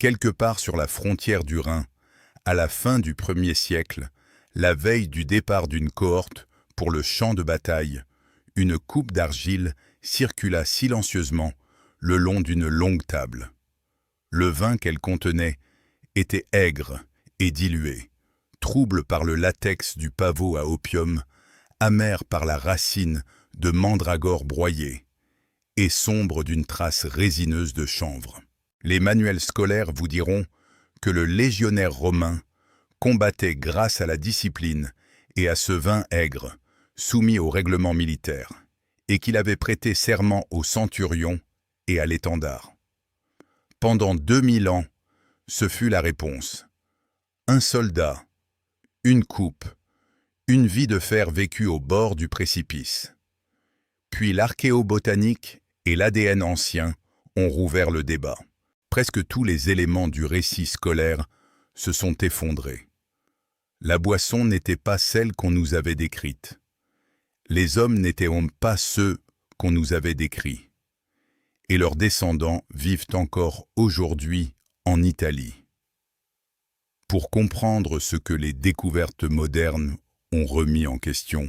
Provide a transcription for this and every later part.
Quelque part sur la frontière du Rhin, à la fin du 1er siècle, la veille du départ d'une cohorte pour le champ de bataille, une coupe d'argile circula silencieusement le long d'une longue table. Le vin qu'elle contenait était aigre et dilué, trouble par le latex du pavot à opium, amer par la racine de mandragore broyée, et sombre d'une trace résineuse de chanvre. Les manuels scolaires vous diront que le légionnaire romain combattait grâce à la discipline et à ce vin aigre, soumis au règlement militaire, et qu'il avait prêté serment au centurion et à l'étendard. Pendant 2000 ans, ce fut la réponse. Un soldat, une coupe, une vie de fer vécue au bord du précipice. Puis l'archéobotanique et l'ADN ancien ont rouvert le débat. Presque tous les éléments du récit scolaire se sont effondrés. La boisson n'était pas celle qu'on nous avait décrite. Les hommes n'étaient pas ceux qu'on nous avait décrits. Et leurs descendants vivent encore aujourd'hui en Italie. Pour comprendre ce que les découvertes modernes ont remis en question,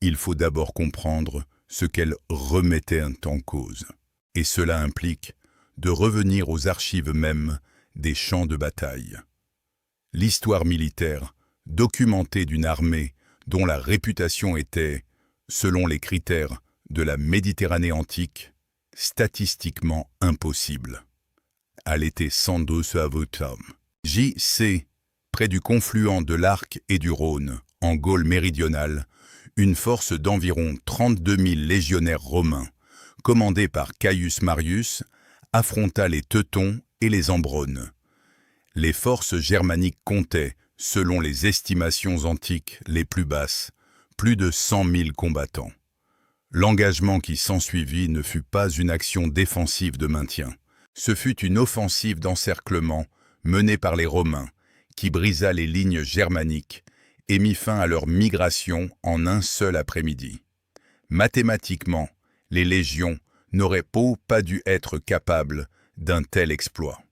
il faut d'abord comprendre ce qu'elles remettaient en cause. Et cela implique de revenir aux archives mêmes des champs de bataille. L'histoire militaire, documentée d'une armée dont la réputation était, selon les critères de la Méditerranée antique, statistiquement impossible. Elle était sans doute à votre J.C., près du confluent de l'Arc et du Rhône, en Gaule méridionale, une force d'environ 32 000 légionnaires romains, commandée par Caius Marius, affronta les Teutons et les Ambrones. Les forces germaniques comptaient, selon les estimations antiques les plus basses, plus de 100 000 combattants. L'engagement qui s'ensuivit ne fut pas une action défensive de maintien. Ce fut une offensive d'encerclement menée par les Romains, qui brisa les lignes germaniques et mit fin à leur migration en un seul après-midi. Mathématiquement, les légions n'auraient pas dû être capables d'un tel exploit.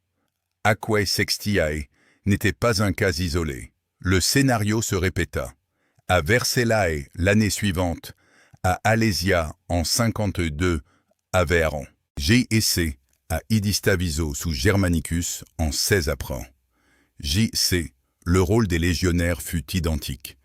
Aquae Sextiae n'était pas un cas isolé. Le scénario se répéta. À Vercellae l'année suivante, à Alésia en 52, à Véran. J.C. à Idistaviso sous Germanicus en 16 après. J.C. Le rôle des légionnaires fut identique.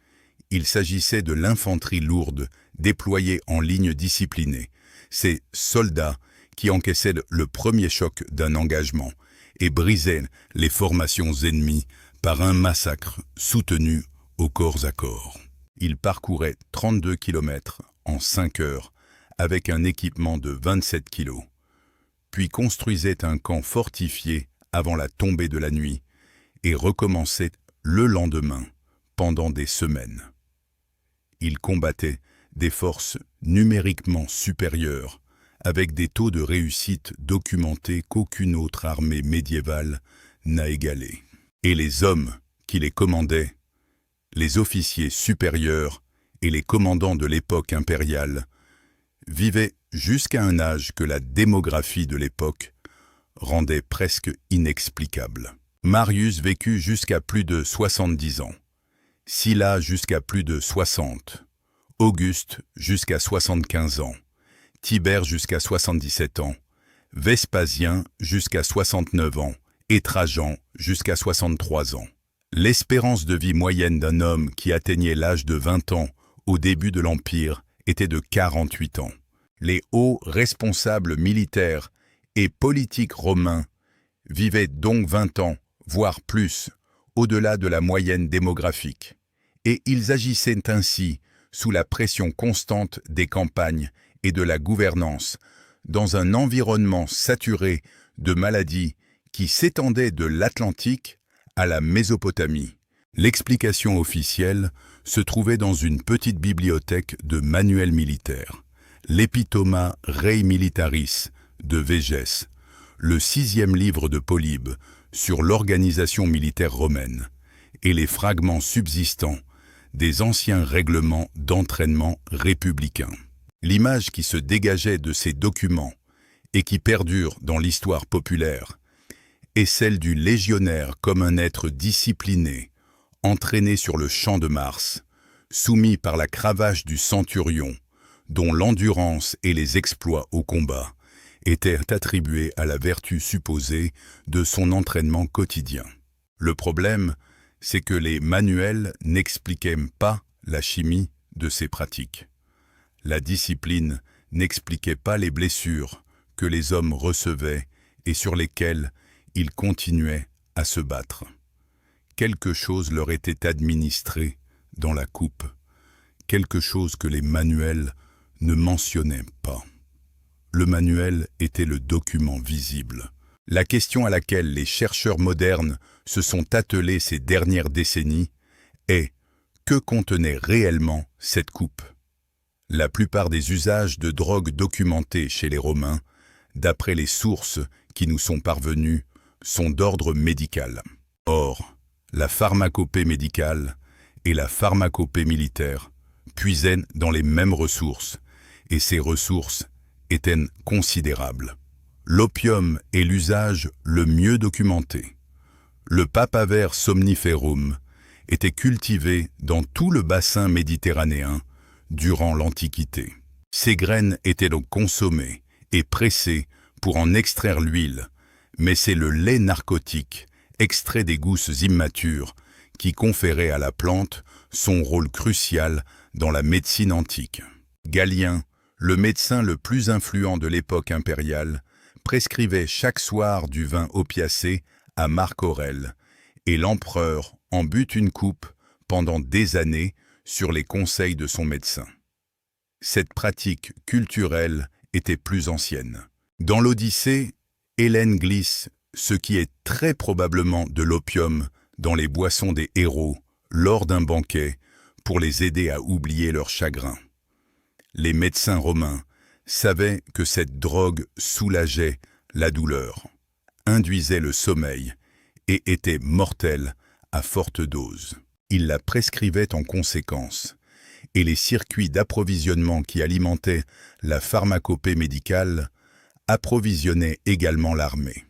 Il s'agissait de l'infanterie lourde déployée en ligne disciplinée. Ces soldats qui encaissaient le premier choc d'un engagement et brisaient les formations ennemies par un massacre soutenu au corps à corps. Ils parcouraient 32 km en 5 heures avec un équipement de 27 kg, puis construisaient un camp fortifié avant la tombée de la nuit et recommençaient le lendemain pendant des semaines. Ils combattaient des forces numériquement supérieures avec des taux de réussite documentés qu'aucune autre armée médiévale n'a égalés. Et les hommes qui les commandaient, les officiers supérieurs et les commandants de l'époque impériale, vivaient jusqu'à un âge que la démographie de l'époque rendait presque inexplicable. Marius vécut jusqu'à plus de 70 ans, Sylla jusqu'à plus de 60, Auguste jusqu'à 75 ans, Tibère jusqu'à 77 ans, Vespasien jusqu'à 69 ans et Trajan jusqu'à 63 ans. L'espérance de vie moyenne d'un homme qui atteignait l'âge de 20 ans au début de l'Empire était de 48 ans. Les hauts responsables militaires et politiques romains vivaient donc 20 ans, voire plus, au-delà de la moyenne démographique. Et ils agissaient ainsi sous la pression constante des campagnes et de la gouvernance, dans un environnement saturé de maladies qui s'étendait de l'Atlantique à la Mésopotamie. L'explication officielle se trouvait dans une petite bibliothèque de manuels militaires, l'Epitoma Rei Militaris de Végès, le 6e livre de Polybe sur l'organisation militaire romaine, et les fragments subsistants des anciens règlements d'entraînement républicains. L'image qui se dégageait de ces documents et qui perdure dans l'histoire populaire est celle du légionnaire comme un être discipliné, entraîné sur le champ de Mars, soumis par la cravache du centurion, dont l'endurance et les exploits au combat étaient attribués à la vertu supposée de son entraînement quotidien. Le problème, c'est que les manuels n'expliquaient pas la chimie de ces pratiques. La discipline n'expliquait pas les blessures que les hommes recevaient et sur lesquelles ils continuaient à se battre. Quelque chose leur était administré dans la coupe, quelque chose que les manuels ne mentionnaient pas. Le manuel était le document visible. La question à laquelle les chercheurs modernes se sont attelés ces dernières décennies est: que contenait réellement cette coupe? La plupart des usages de drogue documentés chez les Romains, d'après les sources qui nous sont parvenues, sont d'ordre médical. Or, la pharmacopée médicale et la pharmacopée militaire puisaient dans les mêmes ressources, et ces ressources étaient considérables. L'opium est l'usage le mieux documenté. Le papaver somniferum était cultivé dans tout le bassin méditerranéen durant l'Antiquité. Ces graines étaient donc consommées et pressées pour en extraire l'huile, mais c'est le lait narcotique, extrait des gousses immatures, qui conférait à la plante son rôle crucial dans la médecine antique. Galien, le médecin le plus influent de l'époque impériale, prescrivait chaque soir du vin opiacé à Marc Aurèle, et l'empereur en but une coupe pendant des années sur les conseils de son médecin. Cette pratique culturelle était plus ancienne. Dans l'Odyssée, Hélène glisse ce qui est très probablement de l'opium dans les boissons des héros lors d'un banquet pour les aider à oublier leur chagrin. Les médecins romains savaient que cette drogue soulageait la douleur, induisait le sommeil et était mortelle à forte dose. Ils la prescrivaient en conséquence, et les circuits d'approvisionnement qui alimentaient la pharmacopée médicale approvisionnaient également l'armée.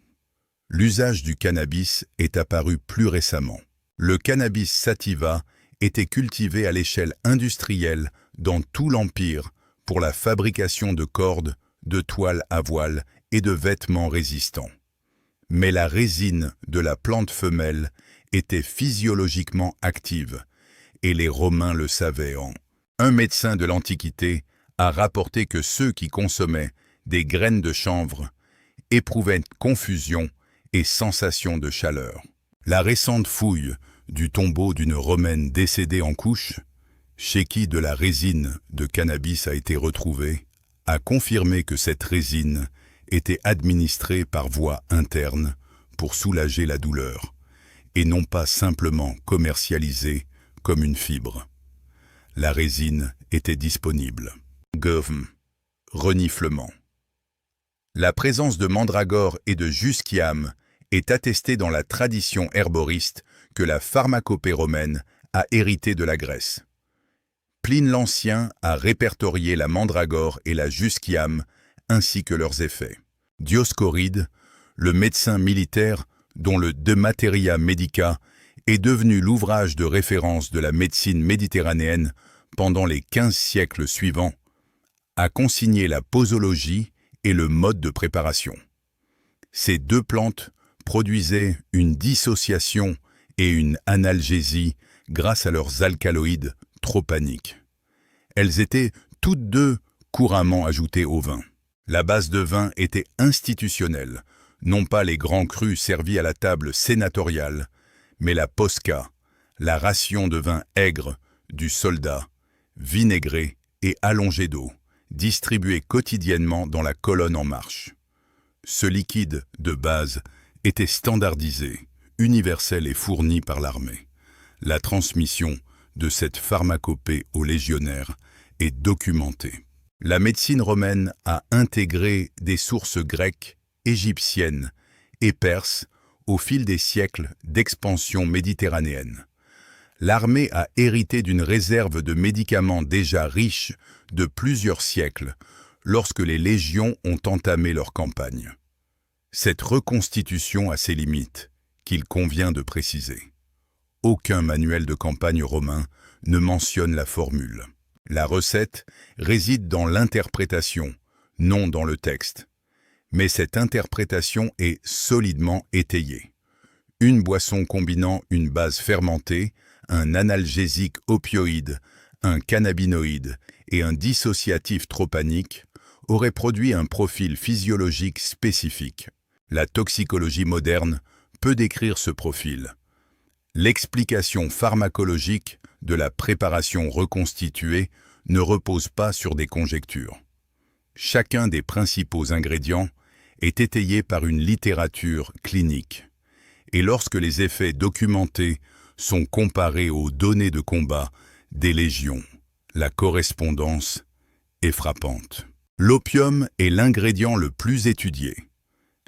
L'usage du cannabis est apparu plus récemment. Le cannabis sativa était cultivé à l'échelle industrielle dans tout l'Empire pour la fabrication de cordes, de toiles à voile et de vêtements résistants. Mais la résine de la plante femelle était physiologiquement active, et les Romains le savaient. Un médecin de l'Antiquité a rapporté que ceux qui consommaient des graines de chanvre éprouvaient confusion et sensation de chaleur. La récente fouille du tombeau d'une Romaine décédée en couche, chez qui de la résine de cannabis a été retrouvée, a confirmé que cette résine était administrée par voie interne pour soulager la douleur, et non pas simplement commercialisée comme une fibre. La résine était disponible. Govm, reniflement. La présence de mandragore et de jusquiame est attestée dans la tradition herboriste que la pharmacopée romaine a hérité de la Grèce. Pline l'Ancien a répertorié la mandragore et la jusquiame ainsi que leurs effets. Dioscoride, le médecin militaire dont le De Materia Medica est devenu l'ouvrage de référence de la médecine méditerranéenne pendant les 15 siècles suivants, a consigné la posologie et le mode de préparation. Ces deux plantes produisaient une dissociation et une analgésie grâce à leurs alcaloïdes tropaniques. Elles étaient toutes deux couramment ajoutées au vin. La base de vin était institutionnelle, non pas les grands crus servis à la table sénatoriale, mais la posca, la ration de vin aigre du soldat, vinaigré et allongé d'eau, distribué quotidiennement dans la colonne en marche. Ce liquide de base était standardisé, universel et fourni par l'armée. La transmission de cette pharmacopée aux légionnaires est documentée. La médecine romaine a intégré des sources grecques, égyptiennes et perses au fil des siècles d'expansion méditerranéenne. L'armée a hérité d'une réserve de médicaments déjà riche de plusieurs siècles lorsque les légions ont entamé leur campagne. Cette reconstitution a ses limites, qu'il convient de préciser. Aucun manuel de campagne romain ne mentionne la formule. La recette réside dans l'interprétation, non dans le texte. Mais cette interprétation est solidement étayée. Une boisson combinant une base fermentée, un analgésique opioïde, un cannabinoïde et un dissociatif tropanique aurait produit un profil physiologique spécifique. La toxicologie moderne peut décrire ce profil. L'explication pharmacologique de la préparation reconstituée ne repose pas sur des conjectures. Chacun des principaux ingrédients est étayé par une littérature clinique. Et lorsque les effets documentés sont comparés aux données de combat des légions, la correspondance est frappante. L'opium est l'ingrédient le plus étudié.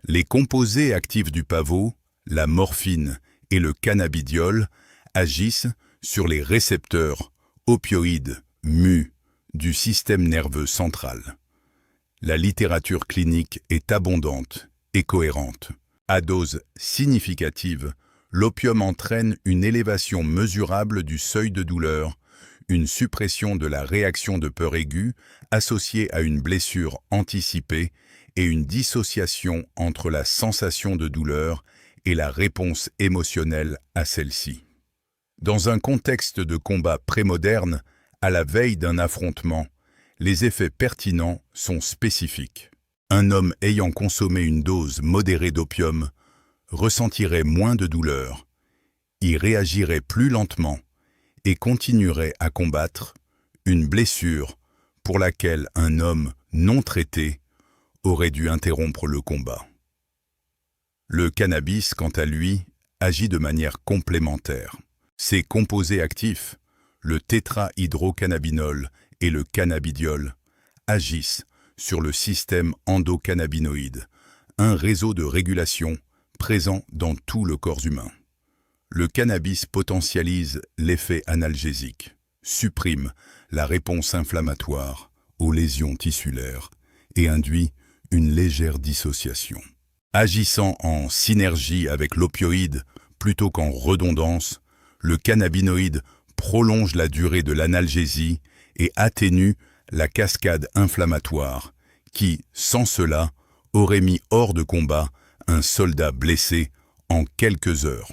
Les composés actifs du pavot, la morphine et le cannabidiol agissent sur les récepteurs opioïdes mu du système nerveux central. La littérature clinique est abondante et cohérente. À dose significative, l'opium entraîne une élévation mesurable du seuil de douleur, une suppression de la réaction de peur aiguë associée à une blessure anticipée et une dissociation entre la sensation de douleur et la réponse émotionnelle à celle-ci. Dans un contexte de combat prémoderne, à la veille d'un affrontement, les effets pertinents sont spécifiques. Un homme ayant consommé une dose modérée d'opium ressentirait moins de douleur, y réagirait plus lentement et continuerait à combattre une blessure pour laquelle un homme non traité aurait dû interrompre le combat. Le cannabis, quant à lui, agit de manière complémentaire. Ses composés actifs, le tétrahydrocannabinol et le cannabidiol, agissent sur le système endocannabinoïde, un réseau de régulation présent dans tout le corps humain. Le cannabis potentialise l'effet analgésique, supprime la réponse inflammatoire aux lésions tissulaires et induit une légère dissociation. Agissant en synergie avec l'opioïde plutôt qu'en redondance, le cannabinoïde prolonge la durée de l'analgésie et atténue la cascade inflammatoire qui, sans cela, aurait mis hors de combat un soldat blessé en quelques heures.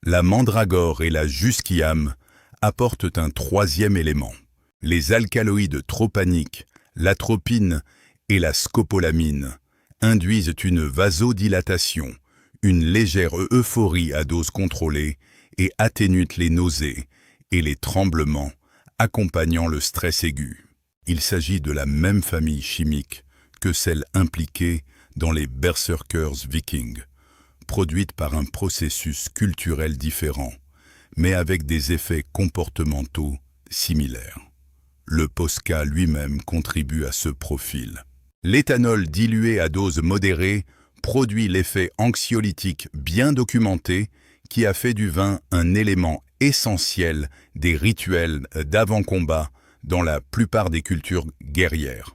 La mandragore et la jusquiame apportent un troisième élément. Les alcaloïdes tropaniques, l'atropine et la scopolamine induisent une vasodilatation, une légère euphorie à dose contrôlée et atténuent les nausées et les tremblements accompagnant le stress aigu. Il s'agit de la même famille chimique que celle impliquée dans les berserkers vikings, produite par un processus culturel différent, mais avec des effets comportementaux similaires. Le posca lui-même contribue à ce profil. L'éthanol dilué à dose modérée produit l'effet anxiolytique bien documenté qui a fait du vin un élément essentiel des rituels d'avant-combat dans la plupart des cultures guerrières.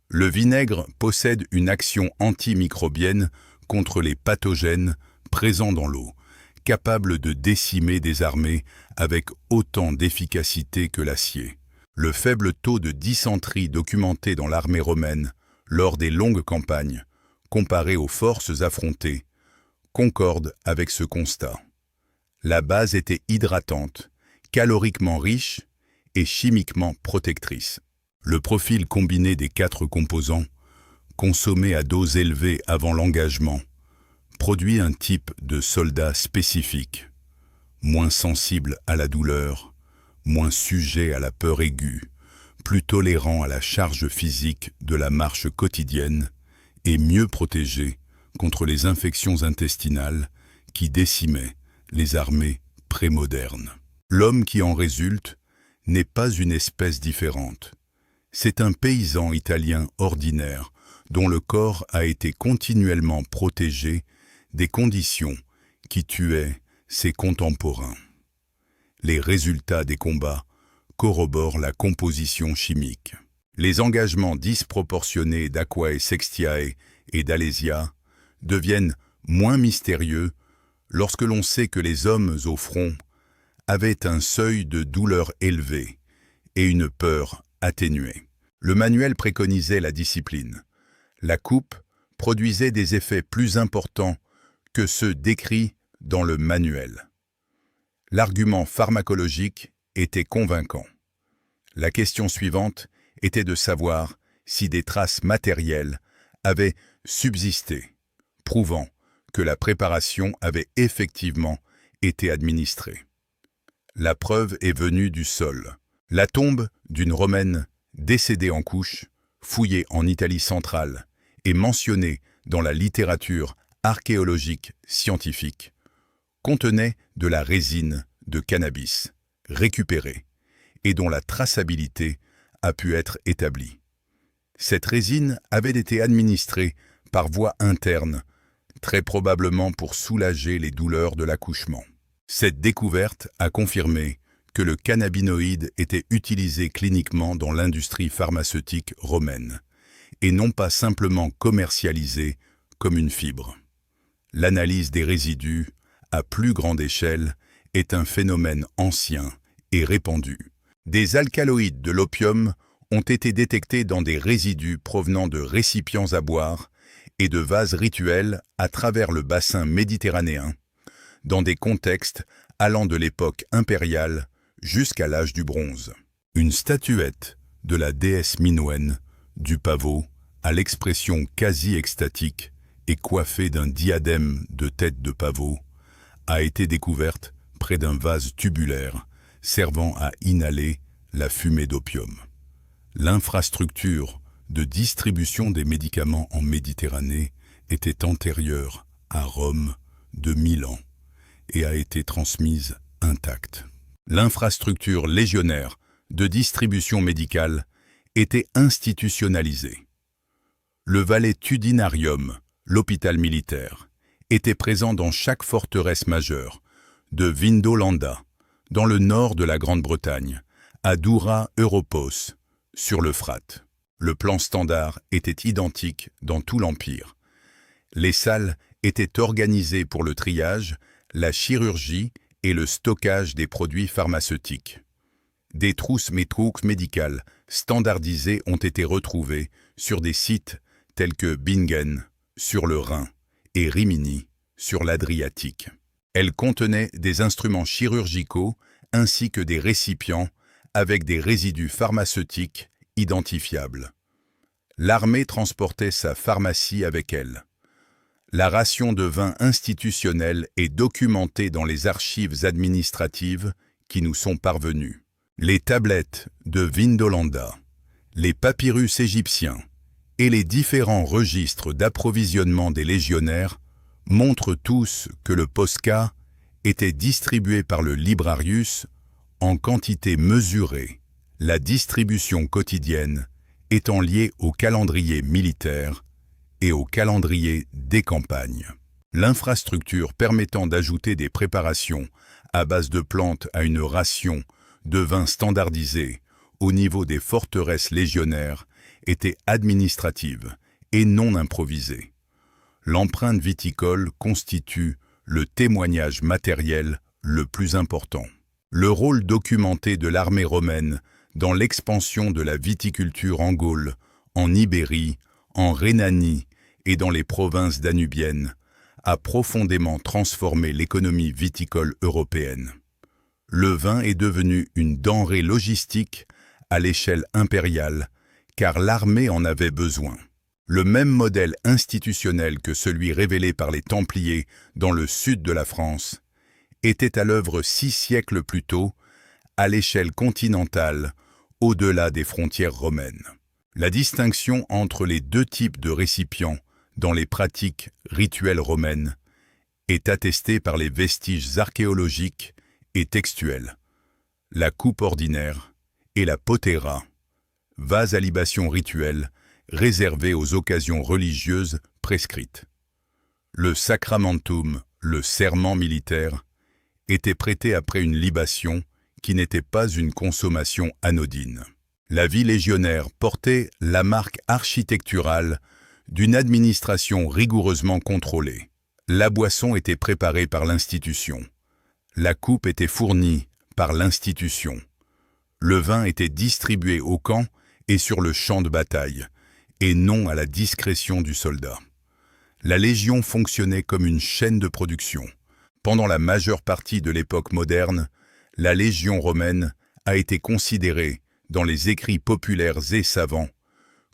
Le vinaigre possède une action antimicrobienne contre les pathogènes présents dans l'eau, capable de décimer des armées avec autant d'efficacité que l'acier. Le faible taux de dysenterie documenté dans l'armée romaine lors des longues campagnes, comparé aux forces affrontées, concorde avec ce constat. La base était hydratante, caloriquement riche et chimiquement protectrice. Le profil combiné des 4 composants, consommé à dose élevée avant l'engagement, produit un type de soldat spécifique, moins sensible à la douleur, moins sujet à la peur aiguë, plus tolérant à la charge physique de la marche quotidienne et mieux protégé contre les infections intestinales qui décimaient les armées prémodernes. L'homme qui en résulte n'est pas une espèce différente. C'est un paysan italien ordinaire dont le corps a été continuellement protégé des conditions qui tuaient ses contemporains. Les résultats des combats corroborent la composition chimique. Les engagements disproportionnés d'Aquae Sextiae et d'Alésia deviennent moins mystérieux lorsque l'on sait que les hommes au front avaient un seuil de douleur élevé et une peur atténuée. Le manuel préconisait la discipline. La coupe produisait des effets plus importants que ceux décrits dans le manuel. L'argument pharmacologique était convaincant. La question suivante était de savoir si des traces matérielles avaient subsisté, prouvant que la préparation avait effectivement été administrée. La preuve est venue du sol. La tombe d'une Romaine décédée en couche, fouillée en Italie centrale et mentionnée dans la littérature archéologique scientifique, contenait de la résine de cannabis récupérée et dont la traçabilité a pu être établie. Cette résine avait été administrée par voie interne, très probablement pour soulager les douleurs de l'accouchement. Cette découverte a confirmé que le cannabinoïde était utilisé cliniquement dans l'industrie pharmaceutique romaine, et non pas simplement commercialisé comme une fibre. L'analyse des résidus, à plus grande échelle, est un phénomène ancien et répandu. Des alcaloïdes de l'opium ont été détectés dans des résidus provenant de récipients à boire et de vases rituels à travers le bassin méditerranéen, dans des contextes allant de l'époque impériale jusqu'à l'âge du bronze. Une statuette de la déesse minoenne, du pavot, à l'expression quasi extatique et coiffée d'un diadème de tête de pavot, a été découverte près d'un vase tubulaire servant à inhaler la fumée d'opium. L'infrastructure de distribution des médicaments en Méditerranée était antérieure à Rome de 1000 ans et a été transmise intacte. L'infrastructure légionnaire de distribution médicale était institutionnalisée. Le valetudinarium, l'hôpital militaire, était présent dans chaque forteresse majeure, de Vindolanda, dans le nord de la Grande-Bretagne, à Doura Europos, sur l'Euphrate. Le plan standard était identique dans tout l'Empire. Les salles étaient organisées pour le triage, la chirurgie et le stockage des produits pharmaceutiques. Des trousses médicales standardisées ont été retrouvées sur des sites tels que Bingen, sur le Rhin, et Rimini, sur l'Adriatique. Elles contenaient des instruments chirurgicaux ainsi que des récipients avec des résidus pharmaceutiques identifiables. L'armée transportait sa pharmacie avec elle. La ration de vin institutionnelle est documentée dans les archives administratives qui nous sont parvenues. Les tablettes de Vindolanda, les papyrus égyptiens et les différents registres d'approvisionnement des légionnaires montrent tous que le posca était distribué par le librarius en quantité mesurée, la distribution quotidienne étant liée au calendrier militaire et au calendrier des campagnes. L'infrastructure permettant d'ajouter des préparations à base de plantes à une ration de vin standardisée au niveau des forteresses légionnaires était administrative et non improvisée. L'empreinte viticole constitue le témoignage matériel le plus important. Le rôle documenté de l'armée romaine dans l'expansion de la viticulture en Gaule, en Ibérie, en Rhénanie et dans les provinces danubiennes a profondément transformé l'économie viticole européenne. Le vin est devenu une denrée logistique à l'échelle impériale, car l'armée en avait besoin. Le même modèle institutionnel que celui révélé par les Templiers dans le sud de la France était à l'œuvre 6 siècles plus tôt, à l'échelle continentale, au-delà des frontières romaines. La distinction entre les deux types de récipients dans les pratiques rituelles romaines est attestée par les vestiges archéologiques et textuels. La coupe ordinaire et la potera, vase à libation rituelle réservé aux occasions religieuses prescrites. Le sacramentum, le serment militaire, était prêté après une libation qui n'était pas une consommation anodine. La vie légionnaire portait la marque architecturale d'une administration rigoureusement contrôlée. La boisson était préparée par l'institution. La coupe était fournie par l'institution. Le vin était distribué au camp et sur le champ de bataille, et non à la discrétion du soldat. La Légion fonctionnait comme une chaîne de production. Pendant la majeure partie de l'époque moderne, la Légion romaine a été considérée, dans les écrits populaires et savants,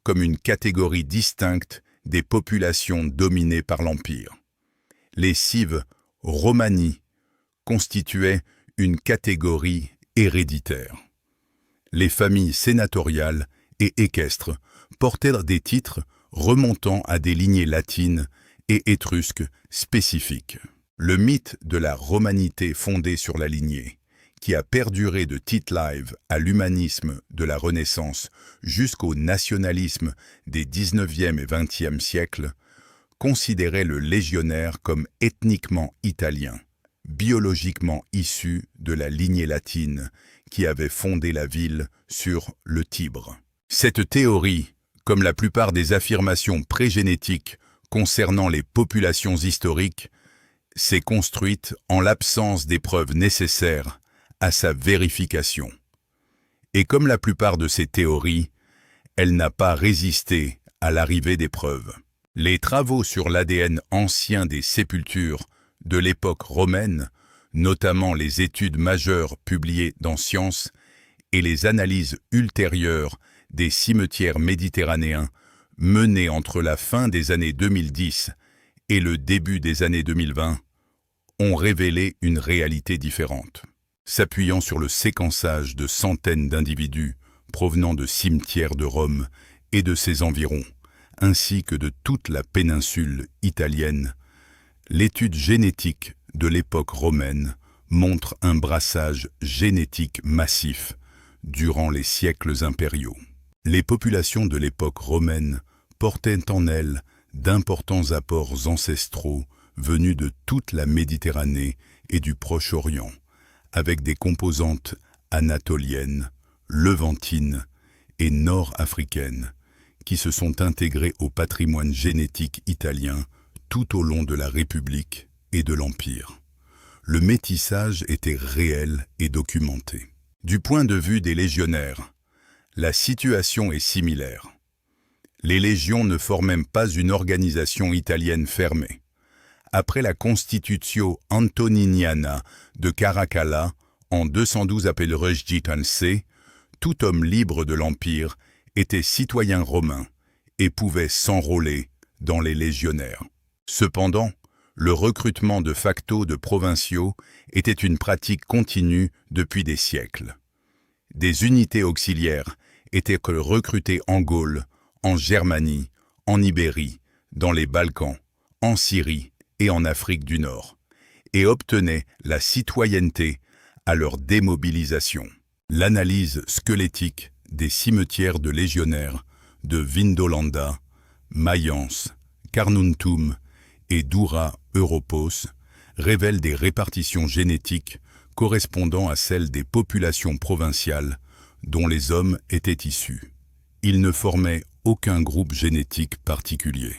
comme une catégorie distincte des populations dominées par l'Empire. Les cives Romani constituaient une catégorie héréditaire. Les familles sénatoriales et équestres portaient des titres remontant à des lignées latines et étrusques spécifiques. Le mythe de la romanité fondée sur la lignée, qui a perduré de Tite Live à l'humanisme de la Renaissance jusqu'au nationalisme des 19e et 20e siècles, considérait le légionnaire comme ethniquement italien, biologiquement issu de la lignée latine qui avait fondé la ville sur le Tibre. Cette théorie, comme la plupart des affirmations prégénétiques concernant les populations historiques, s'est construite en l'absence des preuves nécessaires à sa vérification. Et comme la plupart de ces théories, elle n'a pas résisté à l'arrivée des preuves. Les travaux sur l'ADN ancien des sépultures de l'époque romaine, notamment les études majeures publiées dans Science et les analyses ultérieures des cimetières méditerranéens menées entre la fin des années 2010 et le début des années 2020, ont révélé une réalité différente. S'appuyant sur le séquençage de centaines d'individus provenant de cimetières de Rome et de ses environs, ainsi que de toute la péninsule italienne, l'étude génétique de l'époque romaine montre un brassage génétique massif durant les siècles impériaux. Les populations de l'époque romaine portaient en elles d'importants apports ancestraux venus de toute la Méditerranée et du Proche-Orient, avec des composantes anatoliennes, levantines et nord-africaines, qui se sont intégrées au patrimoine génétique italien tout au long de la République et de l'Empire. Le métissage était réel et documenté. Du point de vue des légionnaires, la situation est similaire. Les légions ne forment pas une organisation italienne fermée. Après la Constitutio Antoniniana de Caracalla en 212 après le Regitanse, tout homme libre de l'Empire était citoyen romain et pouvait s'enrôler dans les légionnaires. Cependant, le recrutement de facto de provinciaux était une pratique continue depuis des siècles. Des unités auxiliaires étaient recrutées en Gaule, en Germanie, en Ibérie, dans les Balkans, en Syrie et en Afrique du Nord, et obtenaient la citoyenneté à leur démobilisation. L'analyse squelettique des cimetières de légionnaires de Vindolanda, Mayence, Carnuntum et Dura Europos révèle des répartitions génétiques correspondant à celles des populations provinciales dont les hommes étaient issus. Ils ne formaient aucun groupe génétique particulier.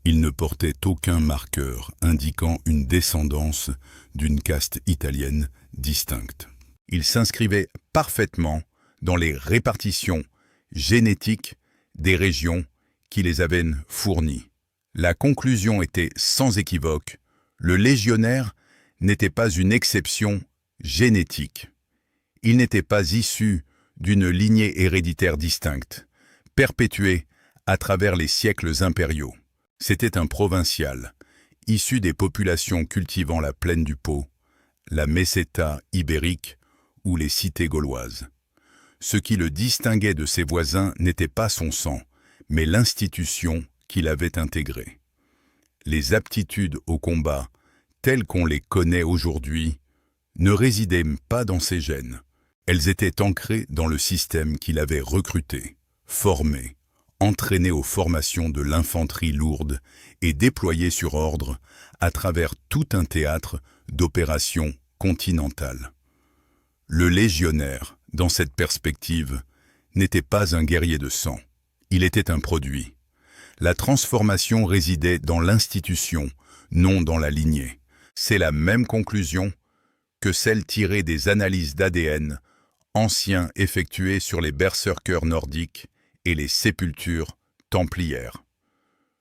Ils ne portaient aucun marqueur indiquant une descendance d'une caste italienne distincte. Ils s'inscrivaient parfaitement dans les répartitions génétiques des régions qui les avaient fournies. La conclusion était sans équivoque, le légionnaire n'était pas une exception génétique. Il n'était pas issu d'une lignée héréditaire distincte, perpétuée à travers les siècles impériaux. C'était un provincial, issu des populations cultivant la plaine du Pô, la Meseta ibérique ou les cités gauloises. Ce qui le distinguait de ses voisins n'était pas son sang, mais l'institution qu'il avait intégrée. Les aptitudes au combat, telles qu'on les connaît aujourd'hui, ne résidaient pas dans ses gènes. Elles étaient ancrées dans le système qu'il avait recruté, formé, entraîné aux formations de l'infanterie lourde et déployé sur ordre à travers tout un théâtre d'opérations continentales. Le légionnaire, dans cette perspective, n'était pas un guerrier de sang. Il était un produit, La transformation résidait dans l'institution, non dans la lignée. C'est la même conclusion que celle tirée des analyses d'ADN anciens effectuées sur les berserkers nordiques et les sépultures templières.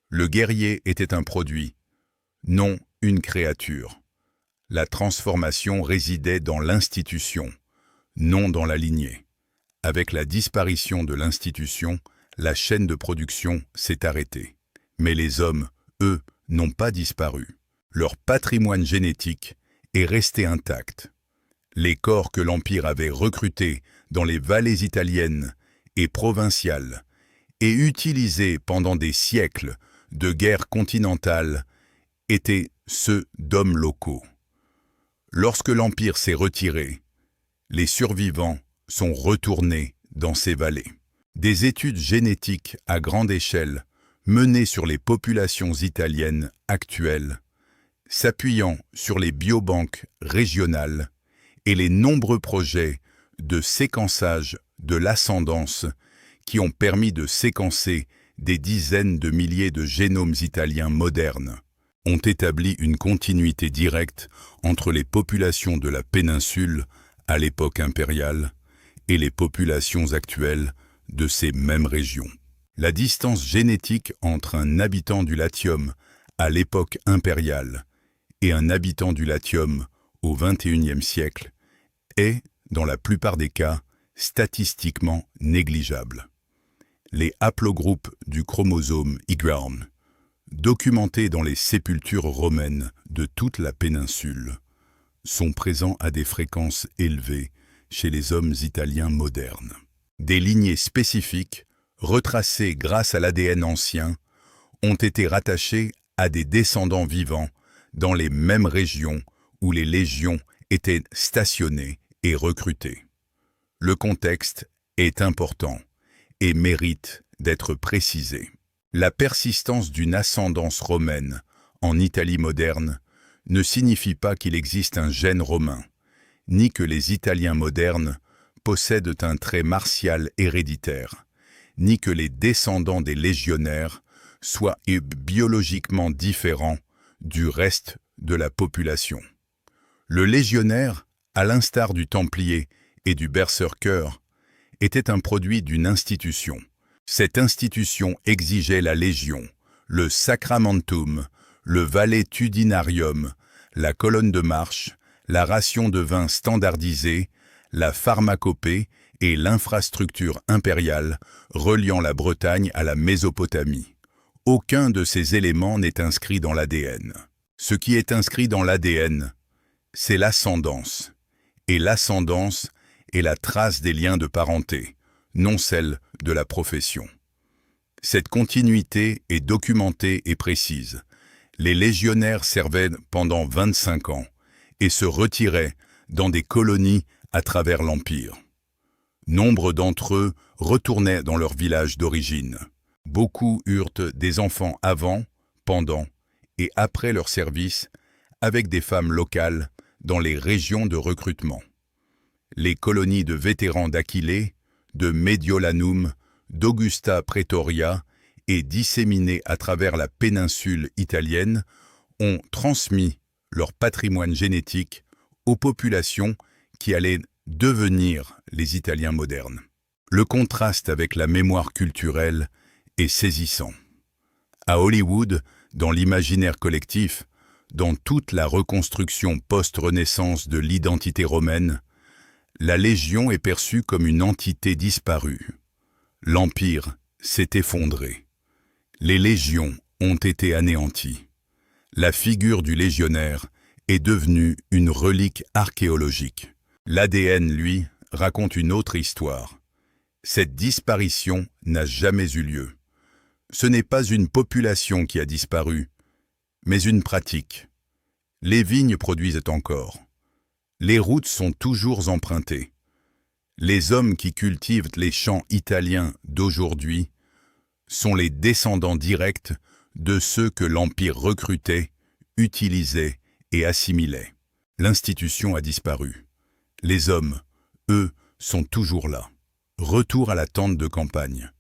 Le guerrier était un produit, non une créature. La transformation résidait dans l'institution, non dans la lignée. Avec la disparition de l'institution, la chaîne de production s'est arrêtée. Mais les hommes, eux, n'ont pas disparu. Leur patrimoine génétique est resté intact. Les corps que l'Empire avait recrutés dans les vallées italiennes et provinciales et utilisés pendant des siècles de guerre continentale étaient ceux d'hommes locaux. Lorsque l'Empire s'est retiré, les survivants sont retournés dans ces vallées. Des études génétiques à grande échelle menées sur les populations italiennes actuelles, s'appuyant sur les biobanques régionales et les nombreux projets de séquençage de l'ascendance qui ont permis de séquencer des dizaines de milliers de génomes italiens modernes, ont établi une continuité directe entre les populations de la péninsule à l'époque impériale et les populations actuelles de ces mêmes régions. La distance génétique entre un habitant du Latium à l'époque impériale et un habitant du Latium au XXIe siècle est, dans la plupart des cas, statistiquement négligeable. Les haplogroupes du chromosome Y, documentés dans les sépultures romaines de toute la péninsule, sont présents à des fréquences élevées chez les hommes italiens modernes. Des lignées spécifiques, retracées grâce à l'ADN ancien, ont été rattachées à des descendants vivants dans les mêmes régions où les légions étaient stationnées et recrutées. Le contexte est important et mérite d'être précisé. La persistance d'une ascendance romaine en Italie moderne ne signifie pas qu'il existe un gène romain, ni que les Italiens modernes possèdent un trait martial héréditaire, ni que les descendants des légionnaires soient biologiquement différents du reste de la population. Le légionnaire, à l'instar du templier et du berserker, était un produit d'une institution. Cette institution exigeait la légion, le sacramentum, le valetudinarium, la colonne de marche, la ration de vin standardisée, la pharmacopée et l'infrastructure impériale reliant la Bretagne à la Mésopotamie. Aucun de ces éléments n'est inscrit dans l'ADN. Ce qui est inscrit dans l'ADN, c'est l'ascendance. Et l'ascendance est la trace des liens de parenté, non celle de la profession. Cette continuité est documentée et précise. Les légionnaires servaient pendant 25 ans et se retiraient dans des colonies à travers l'Empire. Nombre d'entre eux retournaient dans leur village d'origine. Beaucoup eurent des enfants avant, pendant et après leur service avec des femmes locales dans les régions de recrutement. Les colonies de vétérans d'Aquilée, de Mediolanum, d'Augusta Praetoria et disséminées à travers la péninsule italienne ont transmis leur patrimoine génétique aux populations qui allaient devenir les Italiens modernes. Le contraste avec la mémoire culturelle est saisissant. À Hollywood, dans l'imaginaire collectif, dans toute la reconstruction post-Renaissance de l'identité romaine, la Légion est perçue comme une entité disparue. L'Empire s'est effondré. Les légions ont été anéanties. La figure du légionnaire est devenue une relique archéologique. L'ADN, lui, raconte une autre histoire. Cette disparition n'a jamais eu lieu. Ce n'est pas une population qui a disparu, mais une pratique. Les vignes produisent encore. Les routes sont toujours empruntées. Les hommes qui cultivent les champs italiens d'aujourd'hui sont les descendants directs de ceux que l'Empire recrutait, utilisait et assimilait. L'institution a disparu. Les hommes, eux, sont toujours là. Retour à la tente de campagne.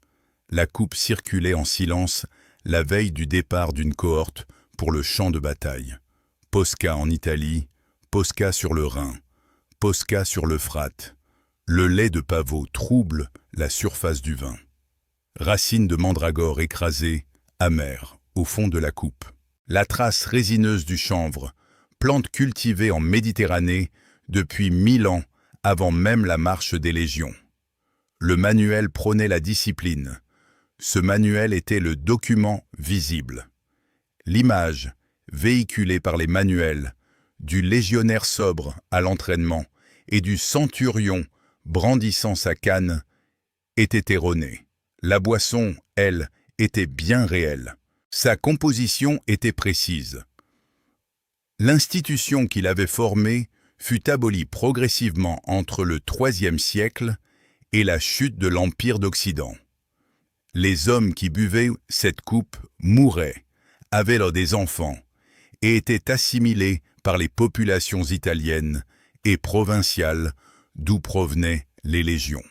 La coupe circulait en silence la veille du départ d'une cohorte pour le champ de bataille. Posca en Italie, Posca sur le Rhin, Posca sur l'Euphrate. Le lait de pavot trouble la surface du vin. Racines de mandragore écrasées, amères, au fond de la coupe. La trace résineuse du chanvre, plante cultivée en Méditerranée depuis 1000 ans avant même la marche des légions. Le manuel prônait la discipline. Ce manuel était le document visible. L'image, véhiculée par les manuels, du légionnaire sobre à l'entraînement et du centurion brandissant sa canne, était erronée. La boisson, elle, était bien réelle. Sa composition était précise. L'institution qu'il avait formée fut abolie progressivement entre le IIIe siècle et la chute de l'Empire d'Occident. Les hommes qui buvaient cette coupe mouraient, avaient là des enfants, et étaient assimilés par les populations italiennes et provinciales d'où provenaient les légions.